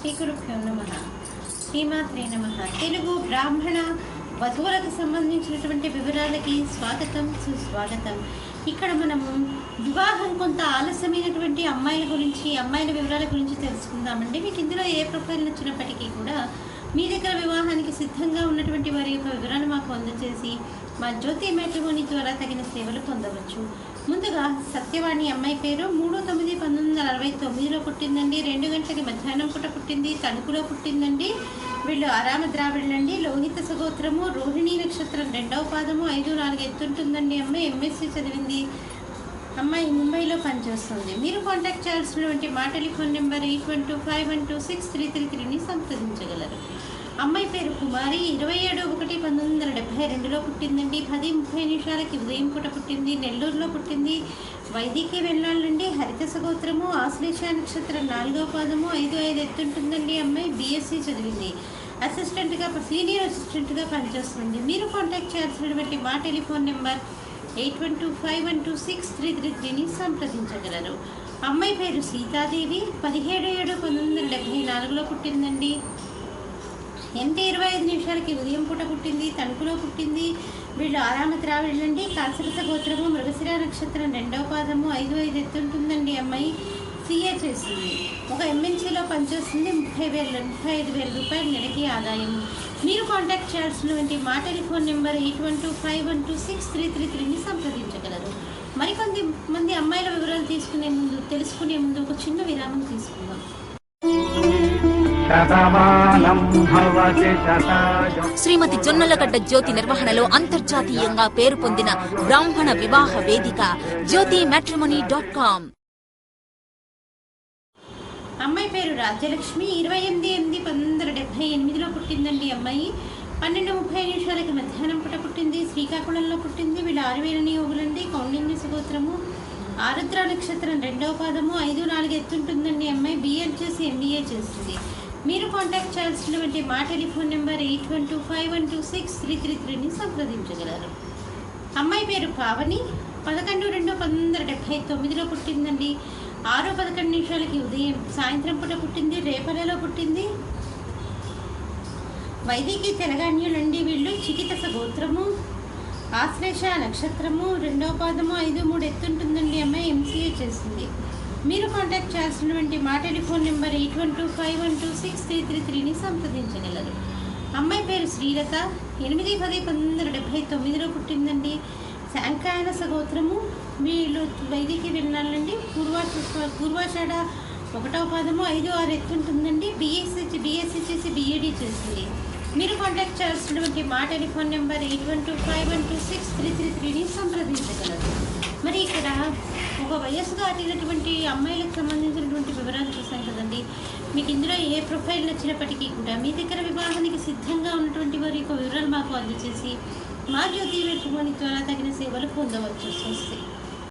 శ్రీగురుభ్యో నమః. శ్రీమాత్రే నమః. తెలుగు బ్రాహ్మణ వధువులకు సంబంధించినటువంటి వివరాలకి స్వాగతం, సుస్వాగతం. ఇక్కడ మనము వివాహం కొంత ఆలస్యమైనటువంటి అమ్మాయిల గురించి, అమ్మాయిల వివరాల గురించి తెలుసుకుందామండి. మీకు ఇందులో ఏ ప్రొఫైల్ నచ్చినప్పటికీ కూడా మీ దగ్గర వివాహానికి సిద్ధంగా ఉన్నటువంటి వారి యొక్క వివరాలు మాకు అందజేసి మా జ్యోతి మ్యాట్రిమోనీ ద్వారా తగిన సేవలు పొందవచ్చు. ముందుగా సత్యవాణి అమ్మాయి పేరు 3/9/1969లో పుట్టిందండి. 2 గంటలకి మధ్యాహ్నం పూట పుట్టింది. తణుకులో పుట్టిందండి. వీళ్ళు ఆరామ ద్రావిడులండి. లోహిత సగోత్రము, రోహిణీ నక్షత్రం 2వ పాదము, 5-4 ఎత్తుంటుందండి. అమ్మాయి ఎంఎస్సీ చదివింది. అమ్మాయి ముంబైలో పనిచేస్తుంది. మీరు కాంటాక్ట్ చేయాల్సినటువంటి మా టెలిఫోన్ నెంబర్ 8125126333ని సంప్రదించగలరు. అమ్మాయి పేరు కుమారి. 27/1/1972లో పుట్టిందండి. 10:30 ఉదయం పూట పుట్టింది. నెల్లూరులో పుట్టింది. వైదికి వెళ్ళాలండి. హరిత సగోత్రము, ఆశ్లేష నక్షత్రం 4వ పాదము, 5-5 ఎత్తుంటుందండి. అమ్మాయి బీఎస్సీ చదివింది. సీనియర్ అసిస్టెంట్గా పనిచేస్తుంది. మీరు కాంటాక్ట్ చేయాల్సినటువంటి మా టెలిఫోన్ నెంబర్ 8125126333ని సంప్రదించగలరు. అమ్మాయి పేరు సీతాదేవి. 17/7/1974లో పుట్టిందండి. 8:25 ఉదయం పూట పుట్టింది. తణుకులో పుట్టింది. వీళ్ళు ఆరామ ద్రావిడులండి. కాసరస గోత్రము, మృగశిర నక్షత్రం 2వ పాదము, 5-5 ఎత్తుంటుందండి. అమ్మాయి సిఏ చేస్తుంది. ఒక ఎంఎన్సీలో పనిచేస్తుంది. 35,000 రూపాయలు నెలకి ఆదాయం. మీరు కాంటాక్ట్ చేయాల్సినటువంటి మా టెలిఫోన్ నెంబర్ 8125126333ని సంప్రదించగలరు. మరికొంతమంది అమ్మాయిల వివరాలు తెలుసుకునే ముందు ఒక చిన్న విరామం తీసుకుందాం. శ్రీమతి జొన్నలగడ్డ జ్యోతి నిర్వహణలో అంతర్జాతీయంగా పేరు పొందిన బ్రాహ్మణ వివాహ వేదిక జ్యోతి మ్యాట్రిమోనీ.com. అమ్మాయి పేరు రాజ్యలక్ష్మి. 28/8/1978లో పుట్టిందండి. అమ్మాయి 12:30 మధ్యాహ్నం పూట పుట్టింది. శ్రీకాకుళంలో పుట్టింది. వీళ్ళు 6,000 యోగులండి. కౌండిన్య సుగోత్రము, ఆరుద్ర నక్షత్రం 2వ పాదము, 5-4 ఎత్తుంటుందండి. అమ్మాయి బిఎడ్ చేసి ఎంబీఏ చేస్తుంది. మీరు కాంటాక్ట్ చేయాల్సినటువంటి మా టెలిఫోన్ నెంబర్ 8125126333ని సంప్రదించగలరు. అమ్మాయి పేరు పావని. 11/2/1979లో పుట్టిందండి. 6:11 ఉదయం సాయంత్రం పూట పుట్టింది. రేపల్లెలో పుట్టింది. వైదికి తెలంగాణ్యులండి. వీళ్ళు చికితస గోత్రము, ఆశ్లేష నక్షత్రము 2వ పాదము, 5-3 ఎత్తుంటుందండి. అమ్మాయి ఎంసీఏ చేసింది. మీరు కాంటాక్ట్ చేయాల్సినటువంటి మా టెలిఫోన్ నెంబర్ 8125126333ని సంప్రదించగలరు. అమ్మాయి పేరు శ్రీలత. 8/10/1979లో పుట్టిందండి. శాంకాయన సగోత్రము. వీళ్ళు వైదికి వెళ్ళాలండి. పూర్వాషాఢ 1వ పాదము, 5-6 ఎత్తుంటుందండి. బీఎస్సీ చేసి బీఏడీ చేసింది. మీరు కాంటాక్ట్ చేయాల్సినటువంటి మా టెలిఫోన్ నెంబర్ 8125126333ని సంప్రదించగలరు. మరి ఇక్కడ ఒక వయస్సు దాటినటువంటి అమ్మాయిలకు సంబంధించినటువంటి వివరాలు చూసాం కదండి. మీకు ఇందులో ఏ ప్రొఫైల్ నచ్చినప్పటికీ కూడా మీ దగ్గర వివాహానికి సిద్ధంగా ఉన్నటువంటి వారి యొక్క వివరాలు మాకు అందజేసి మా జ్యోతి మ్యాట్రిమోనీ ద్వారా తగిన సేవలు పొందవచ్చు. స్వస్తి.